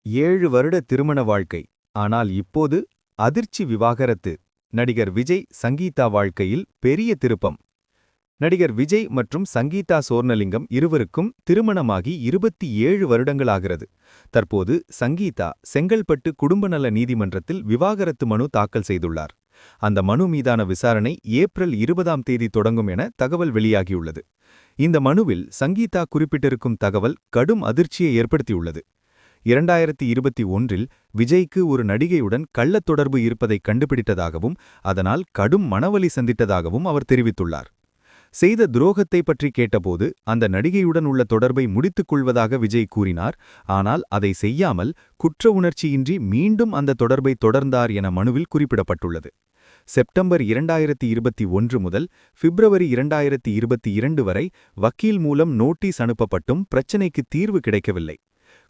7 வருட திருமண வாழ்க்கை. ஆனால் இப்போது அதிர்ச்சி விவாகரத்து. நடிகர் விஜய் சங்கீதா வாழ்க்கையில் பெரிய திருப்பம். நடிகர் விஜய் மற்றும் சங்கீதா சோர்ணலிங்கம் இருவருக்கும் திருமணமாகி 27 வருடங்களாகிறது. தற்போது சங்கீதா செங்கல்பட்டு குடும்ப நல நீதிமன்றத்தில் விவாகரத்து மனு தாக்கல் செய்துள்ளார். அந்த மனு மீதான விசாரணை ஏப்ரல் 20ஆம் தேதி தொடங்கும் என தகவல் வெளியாகியுள்ளது. இந்த மனுவில் சங்கீதா குறிப்பிட்டிருக்கும் தகவல் கடும் அதிர்ச்சியை ஏற்படுத்தியுள்ளது. 2021இல் விஜய்க்கு ஒரு நடிகையுடன் கள்ளத் தொடர்பு இருப்பதை கண்டுபிடித்ததாகவும் அதனால் கடும் மனவலி சந்தித்ததாகவும் அவர் தெரிவித்துள்ளார். செய்த துரோகத்தை பற்றி கேட்டபோது அந்த நடிகையுடன் உள்ள தொடர்பை முடித்துக் கொள்வதாக விஜய் கூறினார். ஆனால் அதை செய்யாமல் குற்ற உணர்ச்சியின்றி மீண்டும் அந்த தொடர்பை தொடர்ந்தார் என மனுவில் குறிப்பிடப்பட்டுள்ளது. செப்டம்பர் 2021 முதல் பிப்ரவரி 2022 வரை வக்கீல் மூலம் நோட்டீஸ் அனுப்பப்பட்டும் பிரச்சினைக்கு தீர்வு கிடைக்கவில்லை.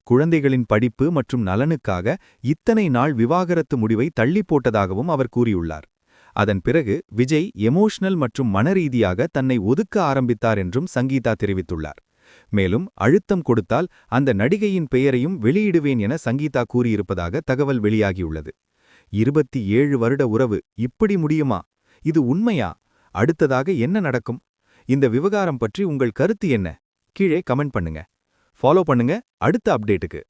குழந்தைகளின் படிப்பு மற்றும் நலனுக்காக இத்தனை நாள் விவாகரத்து முடிவை தள்ளி போட்டதாகவும் அவர் கூறியுள்ளார். அதன் பிறகு விஜய் எமோஷனல் மற்றும் மனரீதியாக தன்னை ஒதுக்க ஆரம்பித்தார் என்றும் சங்கீதா தெரிவித்துள்ளார். மேலும் அழுத்தம் கொடுத்தால் அந்த நடிகையின் பெயரையும் வெளியிடுவேன் என சங்கீதா கூறியிருப்பதாக தகவல் வெளியாகியுள்ளது. 27 வருட உறவு இப்படி முடியுமா? இது உண்மையா? அடுத்ததாக என்ன நடக்கும்? இந்த விவகாரம் பற்றி உங்கள் கருத்து என்ன? கீழே கமெண்ட் பண்ணுங்க. ஃபாலோ பண்ணுங்க அடுத்த அப்டேட்டுக்கு.